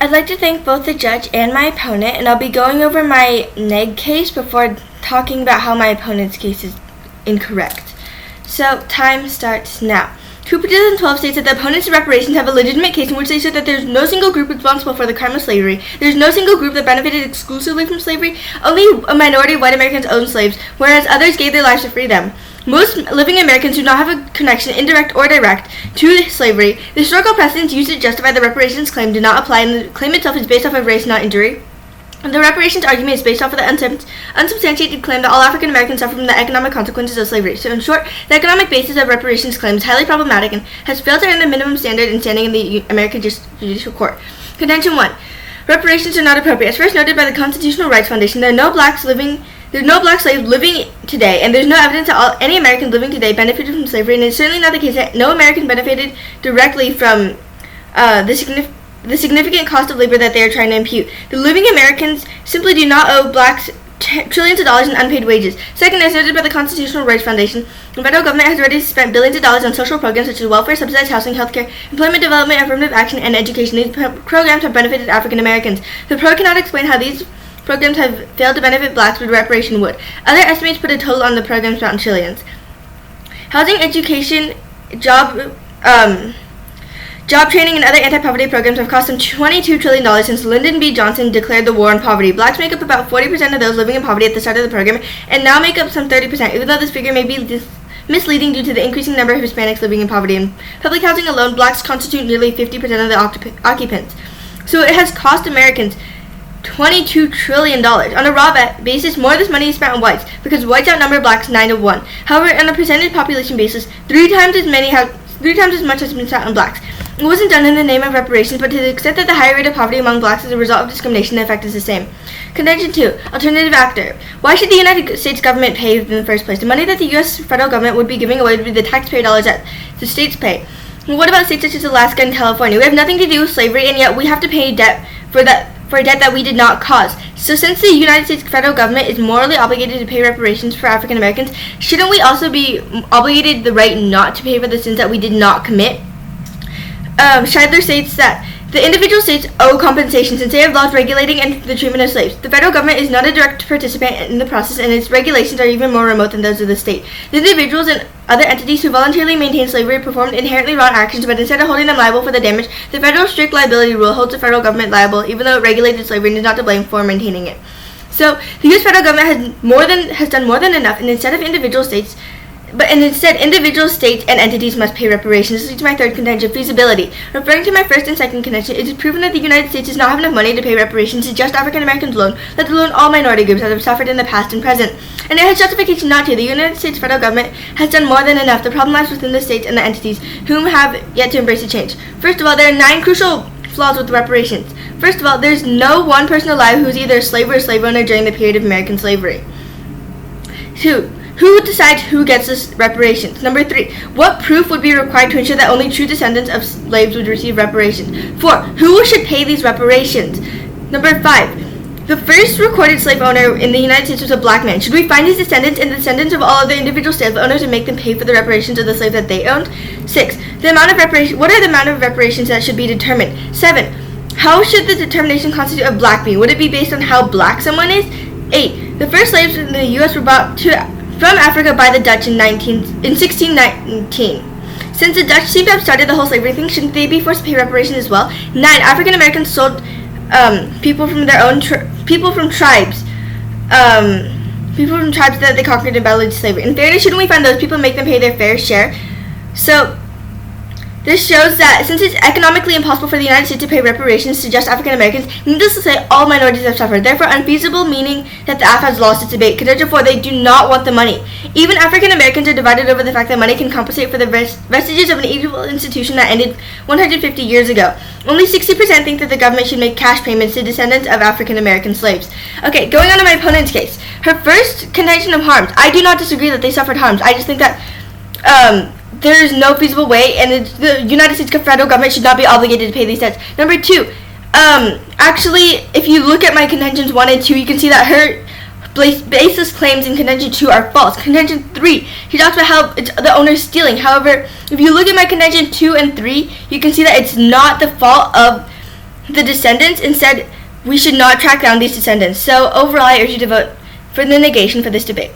I'd like to thank both the judge and my opponent, and I'll be going over my neg case before talking about how my opponent's case is incorrect. So, time starts now. Cooper 2012 states that the opponents of reparations have a legitimate case in which they said that there's no single group responsible for the crime of slavery, there's no single group that benefited exclusively from slavery, only a minority of white Americans owned slaves, whereas others gave their lives to free them. Most living Americans do not have a connection, indirect or direct, to slavery. The historical precedents used to justify the reparations claim do not apply, and the claim itself is based off of race, not injury. The reparations argument is based off of the unsubstantiated claim that all African Americans suffer from the economic consequences of slavery. So in short, the economic basis of reparations claim is highly problematic and has failed to earn the minimum standard in standing in the American Judicial Court. Contention 1. Reparations are not appropriate. As first noted by the Constitutional Rights Foundation, there's no black slaves living today, and there's no evidence that any Americans living today benefited from slavery, and it's certainly not the case that no American benefited directly from the significant cost of labor that they are trying to impute. The living Americans simply do not owe blacks trillions of dollars in unpaid wages. Second, as noted by the Constitutional Rights Foundation, the federal government has already spent billions of dollars on social programs such as welfare, subsidized housing, healthcare, employment development, affirmative action, and education. These programs have benefited African Americans. The pro cannot explain how these programs have failed to benefit blacks, but reparation would. Other estimates put a total on the programs about in trillions. Housing, education, job training, and other anti-poverty programs have cost them $22 trillion since Lyndon B. Johnson declared the war on poverty. Blacks make up about 40% of those living in poverty at the start of the program, and now make up some 30%, even though this figure may be misleading due to the increasing number of Hispanics living in poverty. In public housing alone, blacks constitute nearly 50% of the occupants. So it has cost Americans $22 trillion. On a raw basis, more of this money is spent on whites, because whites outnumber blacks 9-1. However, on a percentage population basis, three times as much has been spent on blacks. It wasn't done in the name of reparations, but to the extent that the higher rate of poverty among blacks is a result of discrimination, the effect is the same. Contention 2. Alternative actor. Why should the United States government pay in the first place? The money that the U.S. federal government would be giving away would be the taxpayer dollars that the states pay. Well, what about states such as Alaska and California? We have nothing to do with slavery, and yet we have to pay debt for a debt that we did not cause. So since the United States federal government is morally obligated to pay reparations for African Americans, shouldn't we also be obligated the right not to pay for the sins that we did not commit? Scheidler states that the individual states owe compensation since they have laws regulating the treatment of slaves. The federal government is not a direct participant in the process, and its regulations are even more remote than those of the state. The individuals and other entities who voluntarily maintain slavery performed inherently wrong actions, but instead of holding them liable for the damage, the federal strict liability rule holds the federal government liable, even though it regulated slavery and is not to blame for maintaining it. So the U.S. federal government has done more than enough, and instead individual states and entities must pay reparations. This leads to my third contention, feasibility. Referring to my first and second contention, it is proven that the United States does not have enough money to pay reparations to just African Americans alone, let alone all minority groups that have suffered in the past and present. And it has justification not to. The United States federal government has done more than enough. The problem lies within the states and the entities, whom have yet to embrace the change. First of all, there are 9 crucial flaws with reparations. First of all, there's no one person alive who is either a slave or a slave owner during the period of American slavery. 2. Who decides who gets this reparations? Number 3. What proof would be required to ensure that only true descendants of slaves would receive reparations? 4. Who should pay these reparations? Number 5. The first recorded slave owner in the United States was a black man. Should we find his descendants and the descendants of all other individual slave owners and make them pay for the reparations of the slaves that they owned? 6. What are the amount of reparations that should be determined? 7. How should the determination constitute a black being? Would it be based on how black someone is? 8. The first slaves in the U.S. were brought from Africa by the Dutch in 1619. Since the Dutch seem to have started the whole slavery thing, shouldn't they be forced to pay reparations as well? 9. African Americans sold people from tribes that they conquered and battled slavery. In fairness, shouldn't we find those people and make them pay their fair share? So this shows that since it's economically impossible for the United States to pay reparations to just African Americans, needless to say, all minorities have suffered. Therefore, unfeasible, meaning that the AF has lost its debate. Contention 4, they do not want the money. Even African Americans are divided over the fact that money can compensate for the vestiges of an evil institution that ended 150 years ago. Only 60% think that the government should make cash payments to descendants of African American slaves. Okay, going on to my opponent's case. Her first contention of harms. I do not disagree that they suffered harms. I just think that there is no feasible way, and the United States federal government should not be obligated to pay these debts. Number 2, actually, if you look at my contentions 1 and 2, you can see that her baseless claims in contention 2 are false. Contention 3, she talks about how it's the owner stealing. However, if you look at my contention 2 and 3, you can see that it's not the fault of the descendants. Instead, we should not track down these descendants. So overall, I urge you to vote for the negation for this debate.